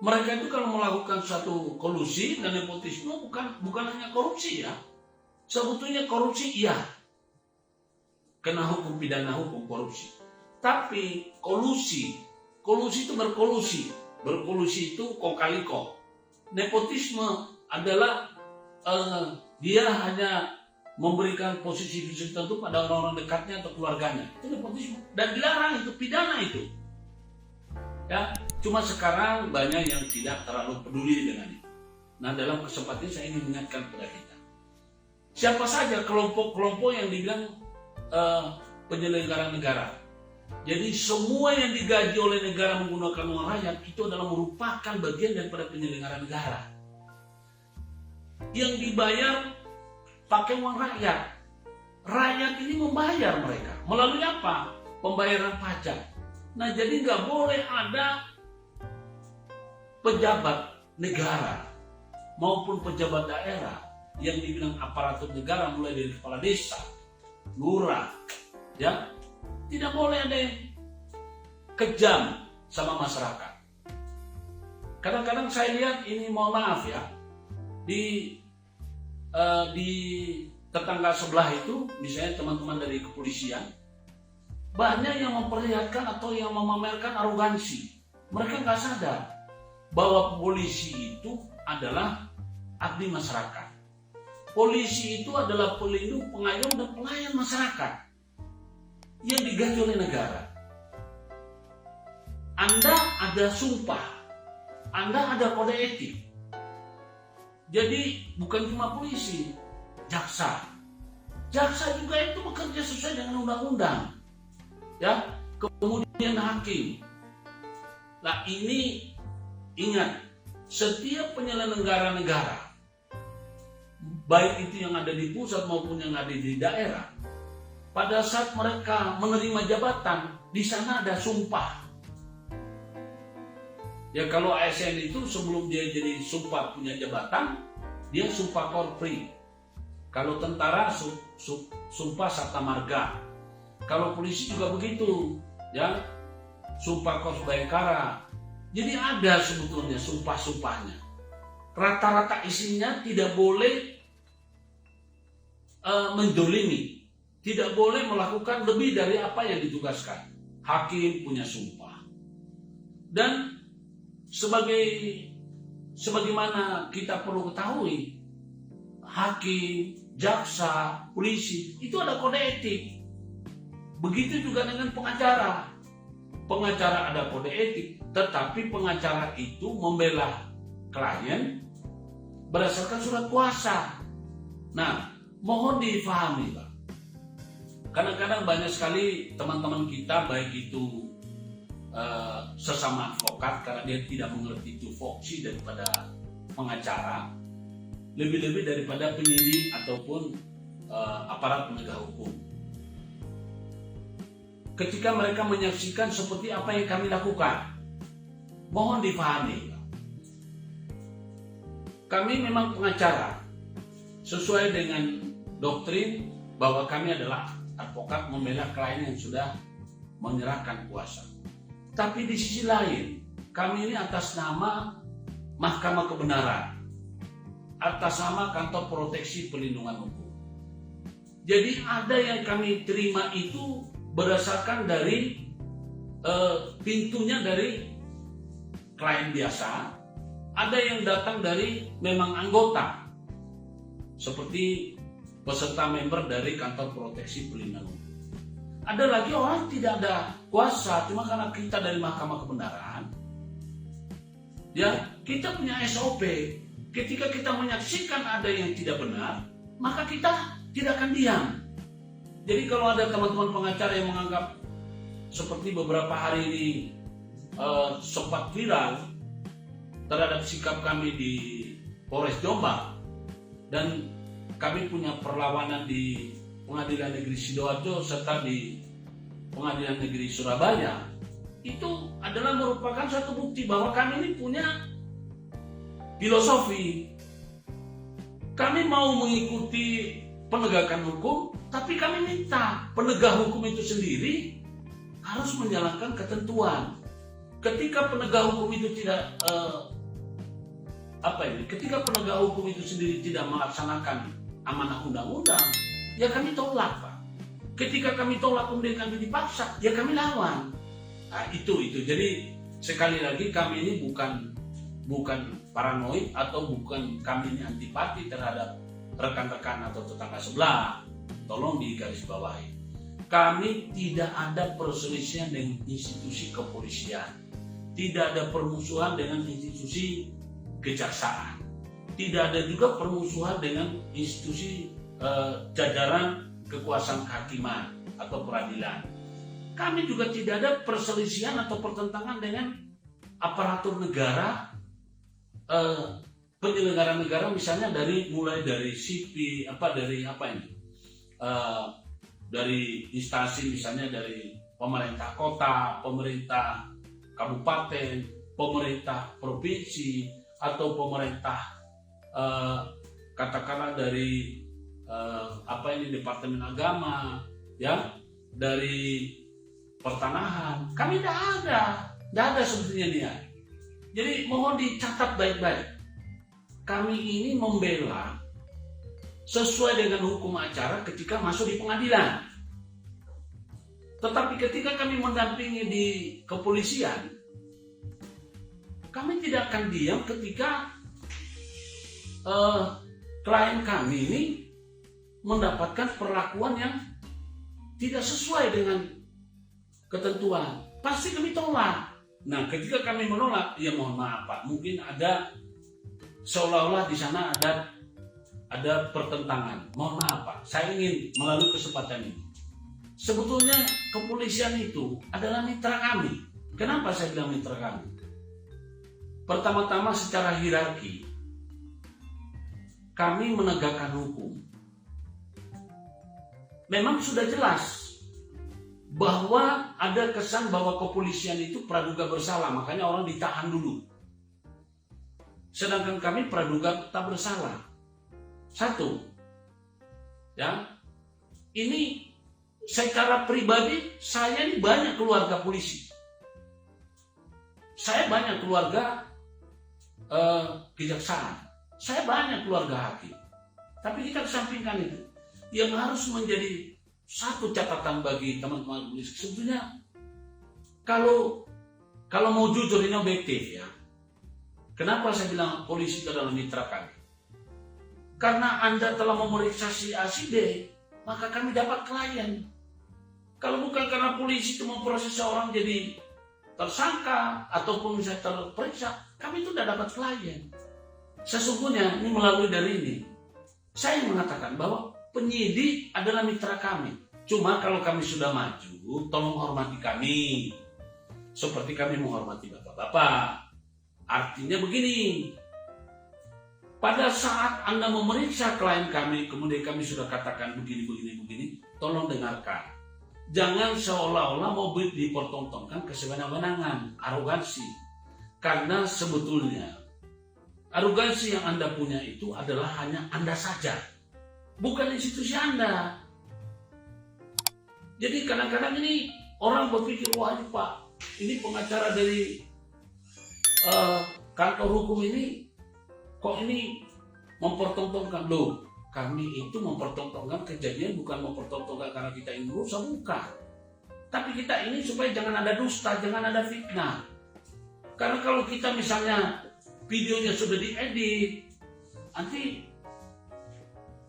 Mereka itu kalau melakukan satu kolusi dan nepotisme bukan hanya korupsi ya. Sebetulnya korupsi iya, kena hukum pidana hukum korupsi. Tapi kolusi itu berkolusi itu kong kali kong. Nepotisme adalah dia hanya memberikan posisi tertentu pada orang-orang dekatnya atau keluarganya. Itu nepotisme dan dilarang, itu pidana itu. Ya, cuma sekarang banyak yang tidak terlalu peduli dengan itu. Nah, dalam kesempatan ini saya ingin mengingatkan kepada kita. Siapa saja kelompok-kelompok yang dibilang penyelenggara negara. Jadi semua yang digaji oleh negara menggunakan uang rakyat itu adalah merupakan bagian daripada penyelenggara negara. Yang dibayar pakai uang rakyat. Rakyat ini membayar mereka. Melalui apa? Pembayaran pajak. Nah, jadi nggak boleh ada pejabat negara maupun pejabat daerah yang dibilang aparatur negara, mulai dari kepala desa, lurah, ya, tidak boleh ada yang kejam sama masyarakat. Kadang-kadang saya lihat ini, mohon maaf ya, di tetangga sebelah itu, misalnya teman-teman dari kepolisian, banyak yang memperlihatkan atau yang memamerkan arogansi. Mereka nggak sadar bahwa polisi itu adalah abdi masyarakat. Polisi itu adalah pelindung, pengayom, dan pelayan masyarakat yang digaji oleh negara. Anda ada sumpah, Anda ada kode etik. Jadi bukan cuma polisi, jaksa juga itu bekerja sesuai dengan undang-undang. Ya, kemudian hakim. Nah, ini ingat, setiap penyelenggara negara, baik itu yang ada di pusat maupun yang ada di daerah, pada saat mereka menerima jabatan, di sana ada sumpah. Ya, kalau ASN itu sebelum dia jadi sumpah punya jabatan, dia sumpah korpri. Kalau tentara sumpah sabta marga. Kalau polisi juga begitu, ya, sumpah kos bayangkara. Jadi ada sebetulnya sumpah-sumpahnya. Rata-rata isinya tidak boleh mendolimi, tidak boleh melakukan lebih dari apa yang ditugaskan. Hakim punya sumpah. Dan sebagaimana kita perlu ketahui, hakim, jaksa, polisi itu ada kode etik. Begitu juga dengan pengacara. Pengacara ada kode etik, tetapi pengacara itu membela klien berdasarkan surat kuasa. Nah, mohon difahami, Pak. Kadang-kadang banyak sekali teman-teman kita, baik itu sesama advokat, karena dia tidak mengerti tupoksi daripada pengacara, lebih-lebih daripada penyidik ataupun aparat penegak hukum. Ketika mereka menyaksikan seperti apa yang kami lakukan, mohon difahami, kami memang pengacara sesuai dengan doktrin bahwa kami adalah advokat membela klien yang sudah menyerahkan kuasa. Tapi di sisi lain, kami ini atas nama Mahkamah Kebenaran, atas nama Kantor Proteksi Perlindungan Hukum. Jadi ada yang kami terima itu berdasarkan dari pintunya dari klien biasa, ada yang datang dari memang anggota, seperti peserta member dari Kantor Proteksi Perlindungan Hukum. Ada lagi orang tidak ada kuasa, cuma karena kita dari Mahkamah Kebenaran, ya, kita punya SOP. Ketika kita menyaksikan ada yang tidak benar, maka kita tidak akan diam. Jadi kalau ada teman-teman pengacara yang menganggap seperti beberapa hari ini sempat viral terhadap sikap kami di Polres Jombang, dan kami punya perlawanan di Pengadilan Negeri Sidoarjo serta di Pengadilan Negeri Surabaya, itu adalah merupakan satu bukti bahwa kami ini punya filosofi. Kami mau mengikuti penegakan hukum, tapi kami minta penegak hukum itu sendiri harus menjalankan ketentuan. ketika penegak hukum itu tidak ketika penegak hukum itu sendiri tidak melaksanakan amanah undang-undang, ya kami tolak, Pak. Ketika kami tolak kemudian kami dipaksa, ya kami lawan. Nah, itu. Jadi sekali lagi kami ini bukan paranoid atau bukan kami ini antipati terhadap rekan-rekan atau tetangga sebelah. Tolong digarisbawahi. Kami tidak ada perselisihan dengan institusi kepolisian. Tidak ada permusuhan dengan institusi kejaksaan. Tidak ada juga permusuhan dengan institusi jajaran kekuasaan kehakiman atau peradilan. Kami juga tidak ada perselisihan atau pertentangan dengan aparatur negara, penyelenggara negara, misalnya mulai dari sipil, dari instansi, misalnya dari pemerintah kota, pemerintah kabupaten, pemerintah provinsi, atau pemerintah katakanlah dari Departemen Agama, ya, dari pertanahan. Kami tidak ada sebetulnya dia. Jadi mohon dicatat baik-baik. Kami ini membela sesuai dengan hukum acara ketika masuk di pengadilan. Tetapi ketika kami mendampingi di kepolisian, kami tidak akan diam ketika klien kami ini mendapatkan perlakuan yang tidak sesuai dengan ketentuan. Pasti kami tolak. Nah, ketika kami menolak, ya mohon maaf Pak, mungkin ada seolah-olah di sana ada pertentangan. Mohon maaf Pak, saya ingin melalui kesempatan ini. Sebetulnya kepolisian itu adalah mitra kami. Kenapa saya bilang mitra kami? Pertama-tama secara hierarki, kami menegakkan hukum. Memang sudah jelas bahwa ada kesan bahwa kepolisian itu praduga bersalah, makanya orang ditahan dulu. Sedangkan kami praduga tak bersalah. Satu, ya, ini secara pribadi saya ini banyak keluarga polisi. Saya banyak keluarga kejaksaan. Saya banyak keluarga hakim. Tapi kita kesampingkan itu. Yang harus menjadi satu catatan bagi teman-teman polisi. Sebetulnya kalau mau jujur ini objektif ya. Kenapa saya bilang polisi itu adalah mitra kami? Karena Anda telah memeriksa si A si D, maka kami dapat klien. Kalau bukan karena polisi itu memproses seorang jadi tersangka ataupun misalnya terperiksa, kami itu tidak dapat klien. Sesungguhnya ini melalui dari ini, saya mengatakan bahwa penyidik adalah mitra kami. Cuma kalau kami sudah maju, tolong hormati kami. Seperti kami menghormati bapak-bapak. Artinya begini, pada saat Anda memeriksa klien kami, kemudian kami sudah katakan begini, tolong dengarkan. Jangan seolah-olah mau dipertontonkan kesewenang-wenangan, arogansi. Karena sebetulnya arogansi yang Anda punya itu adalah hanya Anda saja, bukan institusi Anda. Jadi kadang-kadang ini orang berpikir, wah ini Pak, ini pengacara dari kantor hukum ini, kok ini mempertontonkan. Loh, kami itu mempertontonkan kejadian bukan mempertontonkan karena kita ingin merusak, bukan. Tapi kita ini supaya jangan ada dusta, jangan ada fitnah. Karena kalau kita misalnya videonya sudah diedit,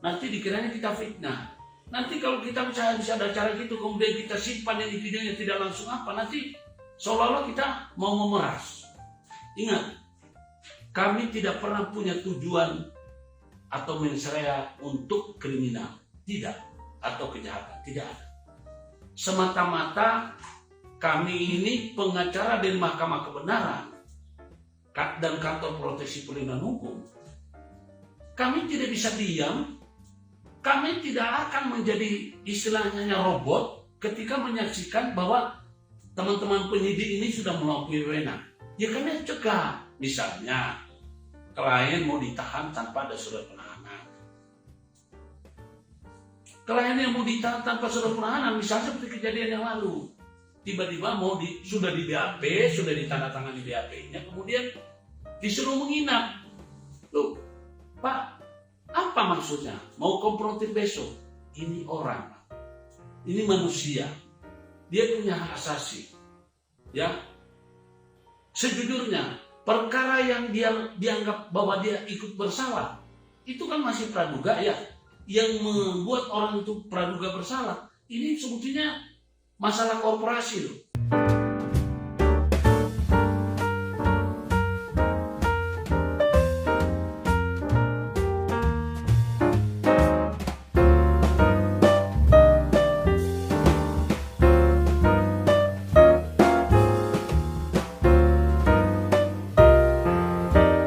nanti dikiranya kita fitnah. Nanti kalau kita misalnya bisa ada cara gitu, kemudian kita simpan yang di videonya tidak langsung nanti seolah-olah kita mau memeras. Ingat, kami tidak pernah punya tujuan atau mensrea untuk kriminal, tidak, atau kejahatan, tidak ada. Semata-mata kami ini pengacara dari Mahkamah Kebenaran dan Kantor Proteksi Perlindungan Hukum. Kami tidak bisa diam, kami tidak akan menjadi istilahnya robot ketika menyaksikan bahwa teman-teman penyidik ini sudah melampaui wewenang. Ya kami cegah, misalnya klien mau ditahan tanpa ada surat penahanan. Klien yang mau ditahan tanpa surat penahanan, misalnya seperti kejadian yang lalu, tiba-tiba sudah di BAP, sudah ditandatangani BAP-nya, kemudian disuruh menginap. Loh, Pak, apa maksudnya? Mau komplotir besok? Ini orang, ini manusia, dia punya hak asasi. Ya, sejujurnya perkara yang dia dianggap bahwa dia ikut bersalah, itu kan masih praduga ya. Yang membuat orang itu praduga bersalah, ini sebetulnya masalah korporasi loh.